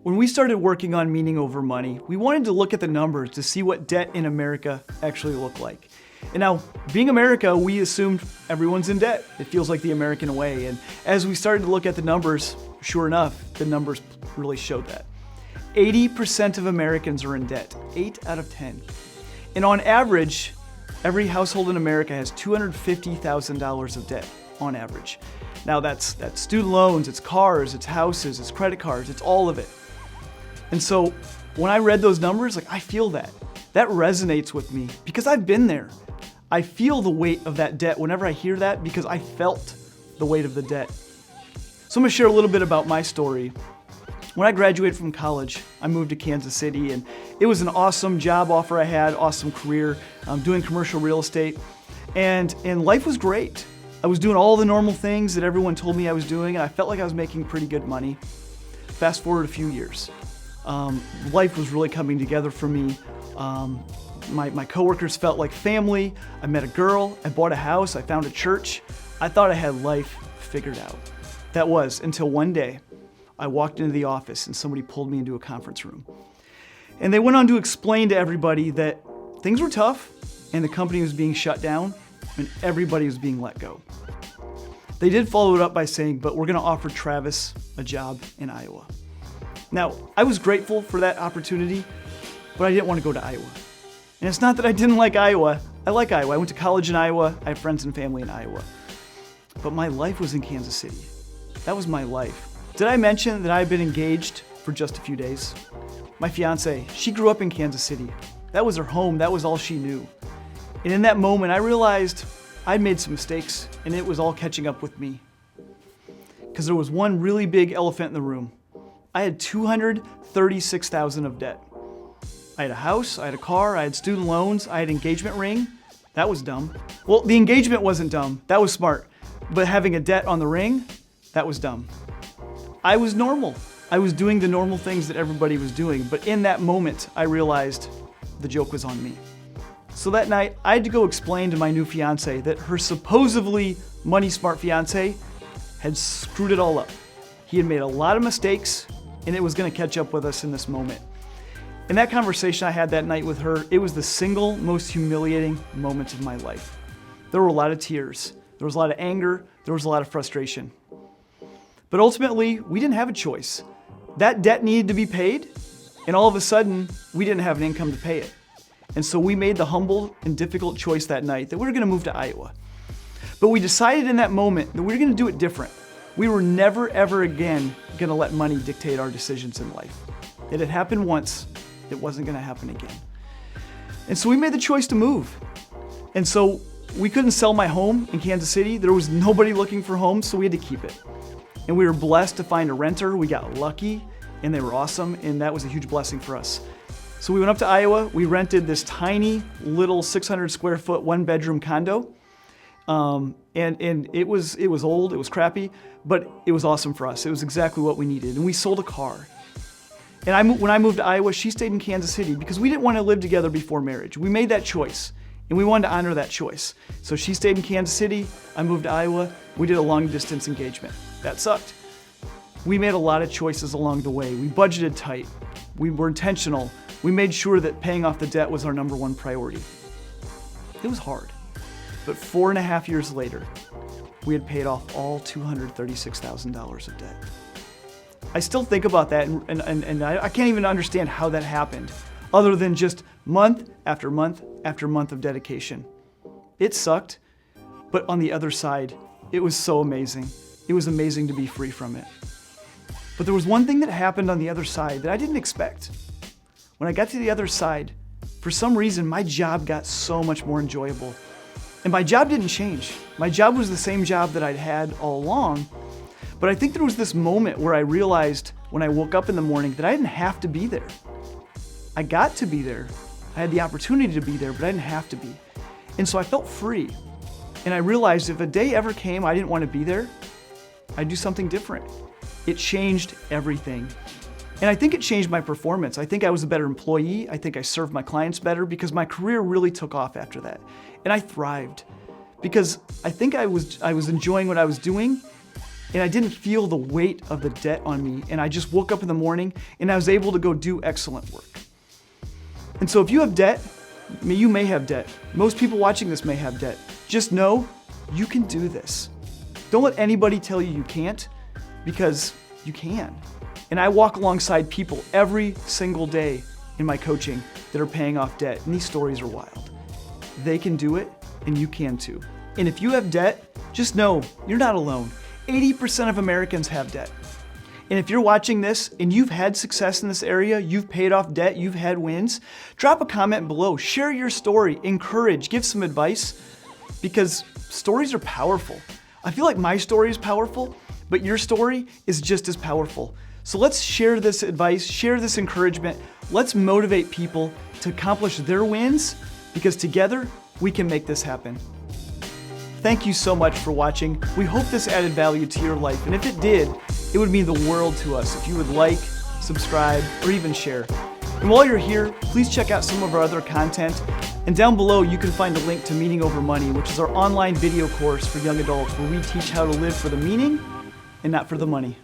When we started working on Meaning Over Money, we wanted to look at the numbers to see what debt in America actually looked like. And now, being America, we assumed everyone's in debt. It feels like the American way. And as we started to look at the numbers, sure enough, the numbers really showed that. 80% of Americans are in debt, 8 out of 10. And on average, every household in America has $250,000 of debt on average. Now that's student loans, it's cars, it's houses, it's credit cards, it's all of it. And so when I read those numbers, I feel that. That resonates with me because I've been there. I feel the weight of that debt whenever I hear that because I felt the weight of the debt. So I'm gonna share a little bit about my story. When I graduated from college, I moved to Kansas City, and it was an awesome job offer I had, awesome career, doing commercial real estate, and life was great. I was doing all the normal things that everyone told me I was doing, and I felt like I was making pretty good money. Fast forward a few years. Life was really coming together for me. My coworkers felt like family. I met a girl, I bought a house, I found a church. I thought I had life figured out. That was until one day I walked into the office and somebody pulled me into a conference room. And they went on to explain to everybody that things were tough and the company was being shut down and everybody was being let go. They did follow it up by saying, but we're gonna offer Travis a job in Iowa. Now, I was grateful for that opportunity, but I didn't want to go to Iowa. And it's not that I didn't like Iowa. I like Iowa. I went to college in Iowa. I have friends and family in Iowa. But my life was in Kansas City. That was my life. Did I mention that I had been engaged for just a few days? My fiance, she grew up in Kansas City. That was her home. That was all she knew. And in that moment, I realized I'd made some mistakes and it was all catching up with me. Because there was one really big elephant in the room. I had $236,000 of debt. I had a house, I had a car, I had student loans, I had an engagement ring. That was dumb. Well, the engagement wasn't dumb. That was smart. But having a debt on the ring, that was dumb. I was normal. I was doing the normal things that everybody was doing. But in that moment, I realized the joke was on me. So that night, I had to go explain to my new fiance that her supposedly money smart fiance had screwed it all up. He had made a lot of mistakes and it was gonna catch up with us in this moment. In that conversation I had that night with her, it was the single most humiliating moment of my life. There were a lot of tears, there was a lot of anger, there was a lot of frustration. But ultimately, we didn't have a choice. That debt needed to be paid, and all of a sudden, we didn't have an income to pay it. And so we made the humble and difficult choice that night that we were gonna move to Iowa. But we decided in that moment that we were gonna do it different. We were never, ever again gonna let money dictate our decisions in life. It had happened once, it wasn't gonna happen again. And so we made the choice to move. And so we couldn't sell my home in Kansas City. There was nobody looking for homes, so we had to keep it. And we were blessed to find a renter. We got lucky, and they were awesome, and that was a huge blessing for us. So we went up to Iowa, we rented this tiny little 600 square foot, 1-bedroom condo. And it was old, it was crappy, but it was awesome for us. It was exactly what we needed. And we sold a car. And when I moved to Iowa, she stayed in Kansas City because we didn't want to live together before marriage. We made that choice and we wanted to honor that choice. So she stayed in Kansas City, I moved to Iowa, we did a long distance engagement. That sucked. We made a lot of choices along the way. We budgeted tight, we were intentional. We made sure that paying off the debt was our number one priority. It was hard. But 4.5 years later, we had paid off all $236,000 of debt. I still think about that and I can't even understand how that happened, other than just month after month after month of dedication. It sucked, but on the other side, it was so amazing. It was amazing to be free from it. But there was one thing that happened on the other side that I didn't expect. When I got to the other side, for some reason, my job got so much more enjoyable. And my job didn't change. My job was the same job that I'd had all along. But I think there was this moment where I realized when I woke up in the morning that I didn't have to be there. I got to be there. I had the opportunity to be there, but I didn't have to be. And so I felt free. And I realized if a day ever came I didn't want to be there, I'd do something different. It changed everything. And I think it changed my performance. I think I was a better employee. I think I served my clients better because my career really took off after that. And I thrived because I think I was enjoying what I was doing, and I didn't feel the weight of the debt on me, and I just woke up in the morning and I was able to go do excellent work. And so if you have debt, you may have debt. Most people watching this may have debt. Just know you can do this. Don't let anybody tell you you can't, because you can. And I walk alongside people every single day in my coaching that are paying off debt, and these stories are wild. They can do it, and you can too. And if you have debt, just know you're not alone. 80% of Americans have debt. And if you're watching this and you've had success in this area, you've paid off debt, you've had wins, drop a comment below, share your story, encourage, give some advice, because stories are powerful. I feel like my story is powerful, but your story is just as powerful. So let's share this advice, share this encouragement. Let's motivate people to accomplish their wins, because together we can make this happen. Thank you so much for watching. We hope this added value to your life, and if it did, it would mean the world to us if you would like, subscribe, or even share. And while you're here, please check out some of our other content. And down below, you can find a link to Meaning Over Money, which is our online video course for young adults where we teach how to live for the meaning and not for the money.